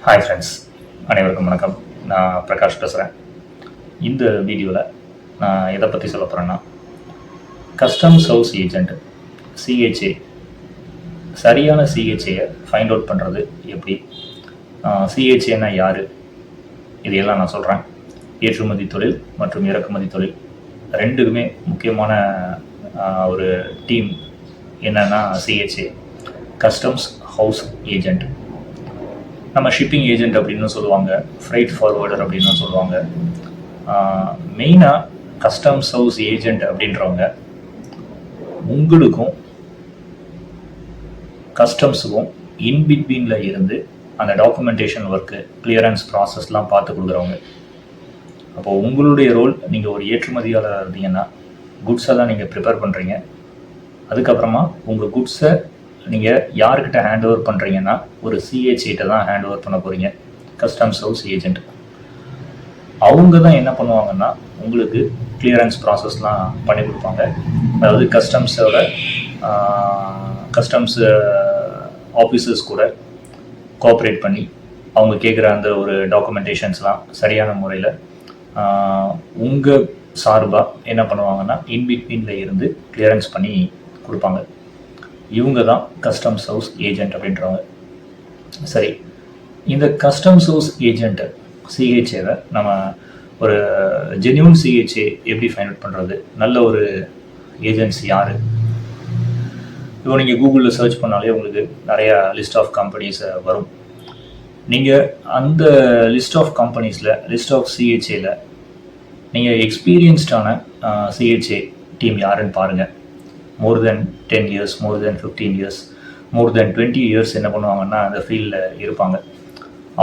Hi friends, அனைவருக்கும் வணக்கம். நான் பிரகாஷ் பேசுகிறேன். இந்த வீடியோவில் நான் எதை பற்றி சொல்ல போகிறேன்னா, கஸ்டம்ஸ் ஹவுஸ் ஏஜெண்ட் சிஹெச்ஏ, சரியான சிஹெச்ஏயை ஃபைண்ட் அவுட் பண்ணுறது எப்படி, சிஹெச்ஏன்னா யார், இதையெல்லாம் நான் சொல்கிறேன். ஏற்றுமதி தொழில் மற்றும் இறக்குமதி தொழில் ரெண்டுக்குமே முக்கியமான ஒரு டீம் என்னென்னா சிஹெச்ஏ, கஸ்டம்ஸ் ஹவுஸ் ஏஜெண்ட். நம்ம ஷிப்பிங் ஏஜெண்ட் அப்படின்னு சொல்லுவாங்க, ஃப்ரைட் ஃபார்வர்டர் அப்படின்னு சொல்லுவாங்க. மெயினாக கஸ்டம்ஸ் ஹவுஸ் ஏஜெண்ட் அப்படின்றவங்க உங்களுக்கும் கஸ்டம்ஸுக்கும் இன்பிட்வீனில் இருந்து அந்த டாக்குமெண்டேஷன் ஒர்க்கு, கிளியரன்ஸ் ப்ராசஸ்லாம் பார்த்து கொடுக்குறவங்க. அப்போது உங்களுடைய ரோல், நீங்கள் ஒரு ஏற்றுமதியாளர் இருந்தீங்கன்னா குட்ஸெல்லாம் நீங்கள் ப்ரிப்பேர் பண்ணுறீங்க. அதுக்கப்புறமா உங்கள் குட்ஸை நீங்கள் யார்கிட்ட ஹேண்ட் ஓவர் பண்ணுறீங்கன்னா ஒரு சிஹெச்ஏட்ட தான் ஹேண்ட் ஓவர் பண்ண போகிறீங்க, கஸ்டம்ஸ் ஹவுஸ் ஏஜெண்ட். அவங்க தான் என்ன பண்ணுவாங்கன்னா உங்களுக்கு கிளியரன்ஸ் ப்ராசஸ்லாம் பண்ணி கொடுப்பாங்க. அதாவது கஸ்டம்ஸ் ஆஃபீஸர்ஸ் கூட கோஆப்ரேட் பண்ணி அவங்க கேட்குற அந்த ஒரு டாக்குமெண்டேஷன்ஸ்லாம் சரியான முறையில் உங்கள் சார்பாக என்ன பண்ணுவாங்கன்னா இன்பிட்வீனில் இருந்து கிளியரன்ஸ் பண்ணி கொடுப்பாங்க. இவங்க தான் கஸ்டம்ஸ் ஹவுஸ் ஏஜெண்ட் அப்படின்றவங்க. சரி, இந்த கஸ்டம்ஸ் ஹவுஸ் ஏஜெண்ட் சிஹெச்ஏவை நம்ம ஒரு ஜென்யூன் சிஹெச்ஏ எப்படி ஃபைண்ட் அவுட் பண்ணுறது, நல்ல ஒரு ஏஜென்ட்ஸ் யார்? இப்போ நீங்கள் கூகுளில் சர்ச் பண்ணாலே உங்களுக்கு நிறையா லிஸ்ட் ஆஃப் கம்பெனிஸ் வரும். நீங்கள் அந்த லிஸ்ட் ஆஃப் கம்பெனிஸில், லிஸ்ட் ஆஃப் சிஹெச்ஏல நீங்கள் எக்ஸ்பீரியன்ஸ்டான சிஹெச்ஏ டீம் யாருன்னு பாருங்கள். more than 10 years, more than 15 years, more than 20 years என்ன பண்ணுவாங்கன்னா அந்த ஃபீல்டில் இருப்பாங்க.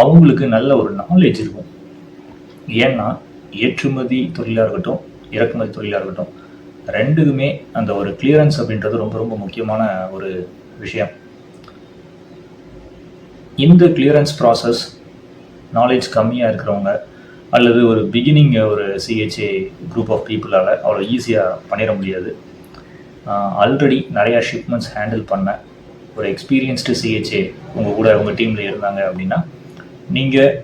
அவங்களுக்கு நல்ல ஒரு நாலேஜ் இருக்கும். ஏன்னா ஏற்றுமதி தொழிலாக இருக்கட்டும், இறக்குமதி தொழிலாக இருக்கட்டும், ரெண்டுக்குமே அந்த ஒரு கிளியரன்ஸ் அப்படின்றது ரொம்ப ரொம்ப முக்கியமான ஒரு விஷயம். இந்த கிளியரன்ஸ் ப்ராசஸ் நாலேஜ் கம்மியாக இருக்கிறவங்க அல்லது ஒரு பிகினிங் ஒரு சிஹெச்ஏ குரூப் ஆஃப் பீப்புளால் அவ்வளோ ஈஸியாக பண்ணிட முடியாது. ஆல்ரெடி நிறையா ஷிப்மெண்ட்ஸ் ஹேண்டில் பண்ண ஒரு எக்ஸ்பீரியன்ஸ்டு சிஹெச்ஏ உங்கள் டீமில் இருந்தாங்க அப்படின்னா நீங்கள்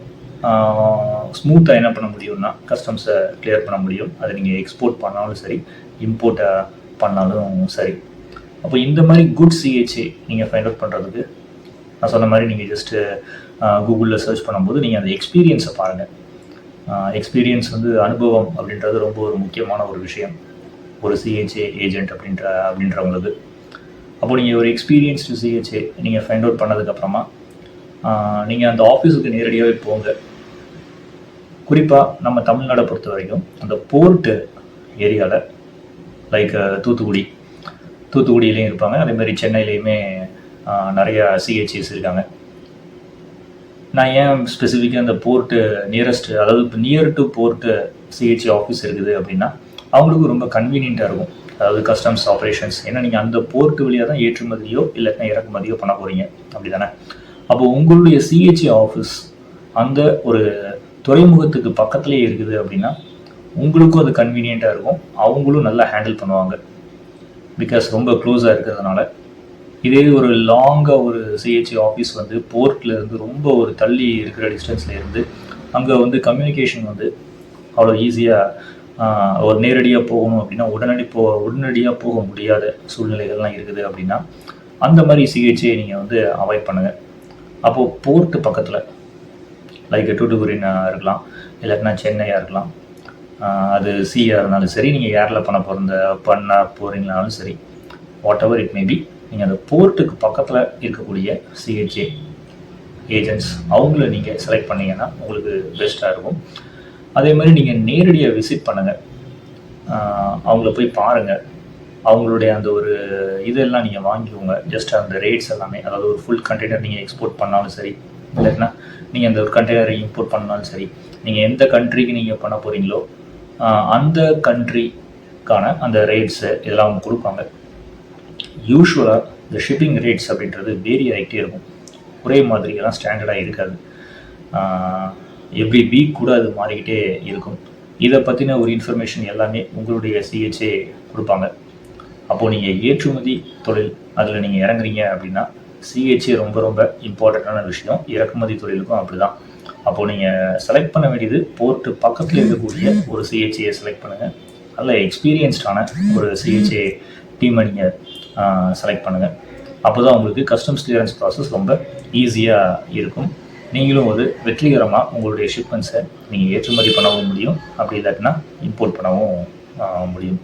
ஸ்மூத்தாக என்ன பண்ண முடியும்னா கஸ்டம்ஸை கிளியர் பண்ண முடியும். அதை நீங்கள் எக்ஸ்போர்ட் பண்ணாலும் சரி, இம்போர்ட்டை பண்ணாலும் சரி. அப்போ இந்த மாதிரி குட் சிஹெச்ஏ நீங்கள் ஃபைண்ட் அவுட் பண்ணுறதுக்கு நான் சொன்ன மாதிரி நீங்கள் ஜஸ்ட்டு கூகுளில் சர்ச் பண்ணும்போது நீங்கள் அந்த எக்ஸ்பீரியன்ஸை பாருங்கள். எக்ஸ்பீரியன்ஸ் அனுபவம் அப்படின்றது ரொம்ப ஒரு முக்கியமான ஒரு விஷயம் ஒரு சிஹெச்ஏ ஏஜெண்ட் அப்படின்றவங்களுக்கு. அப்போது நீங்கள் ஒரு எக்ஸ்பீரியன்ஸ்டு சிஹெச்ஏ நீங்கள் ஃபைண்ட் அவுட் பண்ணதுக்கப்புறமா நீங்கள் அந்த ஆஃபீஸுக்கு நேரடியாகவே போங்க. குறிப்பாக நம்ம தமிழ்நாடை பொறுத்த வரைக்கும் அந்த போர்ட்டு ஏரியாவில், லைக் தூத்துக்குடியிலையும் இருப்பாங்க, அதேமாதிரி சென்னையிலையுமே நிறையா சிஹெச்ஏஸ் இருக்காங்க. நான் ஏன் ஸ்பெசிஃபிக்காக அந்த போர்ட்டு நியரஸ்ட்டு, அதாவது இப்போ near to port CHA office இருக்குது அப்படின்னா அவங்களுக்கு ரொம்ப கன்வீனியண்ட்டாக இருக்கும். அதாவது கஸ்டம்ஸ் ஆப்ரேஷன்ஸ், ஏன்னா நீங்கள் அந்த போர்ட்டு வழியாக தான் ஏற்றுமதியோ இல்லைன்னா இறக்குமதியோ பண்ண போகிறீங்க, அப்படி தானே? அப்போது உங்களுடைய சிஹெச்ஏ ஆஃபீஸ் அந்த ஒரு துறைமுகத்துக்கு பக்கத்துலேயே இருக்குது அப்படின்னா உங்களுக்கும் அது கன்வீனியண்ட்டாக இருக்கும். அவங்களும் நல்லா ஹேண்டில் பண்ணுவாங்க, பிகாஸ் ரொம்ப க்ளோஸாக இருக்கிறதுனால. இதே ஒரு லாங்காக ஒரு சிஹெச்ஏ ஆஃபீஸ் போர்ட்டில் இருந்து ரொம்ப ஒரு தள்ளி இருக்கிற டிஸ்டன்ஸில் இருந்து அங்கே கம்யூனிகேஷன் அவ்வளோ ஈஸியாக ஒரு நேரடியாக போகணும் அப்படின்னா உடனடியாக போக முடியாத சூழ்நிலைகள்லாம் இருக்குது அப்படின்னா அந்த மாதிரி சிகிச்சையை நீங்கள் அவாய்ட் பண்ணுங்கள். அப்போது போர்ட்டு பக்கத்தில், லைக் தூத்துக்குடினா இருக்கலாம், இல்லைன்னா சென்னையாக இருக்கலாம், அது சியாக இருந்தாலும் சரி, நீங்கள் ஏரில் பண்ண போகிறீங்கனாலும் சரி, வாட் எவர் இட் மேபி, நீங்கள் அந்த போர்ட்டுக்கு பக்கத்தில் இருக்கக்கூடிய சிஹெச்ஏ ஏஜென்ட்ஸ் அவங்கள நீங்கள் செலக்ட் பண்ணிங்கன்னா உங்களுக்கு பெஸ்ட்டாக இருக்கும். அதே மாதிரி நீங்கள் நேரடியாக விசிட் பண்ணுங்கள், அவங்கள போய் பாருங்கள், அவங்களுடைய அந்த ஒரு இதெல்லாம் நீங்கள் வாங்கிக்கோங்க. ஜஸ்ட் அந்த ரேட்ஸ் எல்லாமே, அதாவது ஒரு ஃபுல் கண்டெய்னர் நீங்கள் எக்ஸ்போர்ட் பண்ணாலும் சரி, இல்லைன்னா நீங்கள் அந்த ஒரு கண்டெய்னரை இம்போர்ட் பண்ணாலும் சரி, நீங்கள் எந்த கண்ட்ரிக்கு நீங்கள் பண்ண போகிறீங்களோ அந்த கண்ட்ரிக்கான அந்த ரேட்ஸு இதெல்லாம் அவங்க கொடுப்பாங்க. யூஸ்வலாக இந்த ஷிப்பிங் ரேட்ஸ் அப்படின்றது வேரி ஆகிட்டே இருக்கும், ஒரே மாதிரியெல்லாம் ஸ்டாண்டர்டாக இருக்காது. எவ்ரி வீக் கூட அது மாறிக்கிட்டே இருக்கும். இதை பற்றின ஒரு இன்ஃபர்மேஷன் எல்லாமே உங்களுடைய சிஹெச்ஏ கொடுப்பாங்க. அப்போது நீங்கள் ஏற்றுமதி தொழில் அதில் நீங்கள் இறங்குறீங்க அப்படின்னா சிஹெச்ஏ ரொம்ப ரொம்ப இம்பார்ட்டண்ட்டான விஷயம். இறக்குமதி தொழிலுக்கும் அப்படி தான். அப்போது நீங்கள் செலக்ட் பண்ண வேண்டியது போர்ட்டு பக்கத்தில் இருக்கக்கூடிய ஒரு சிஹெச்ஏ செலக்ட் பண்ணுங்கள். நல்ல எக்ஸ்பீரியன்ஸ்டான ஒரு சிஹெச்ஏ டீமை நீங்கள் செலக்ட் பண்ணுங்கள். அப்போ தான் உங்களுக்கு கஸ்டம்ஸ் கிளியரன்ஸ் ப்ராசஸ் ரொம்ப ஈஸியாக இருக்கும். நீங்களும் ஒரு வெற்றிகரமாக உங்களுடைய ஷிப்மெண்ட்ஸை நீங்கள் ஏற்றுமதி பண்ணவும் முடியும், அப்படி இல்லாட்டினா இம்போர்ட் பண்ணவும் முடியும்.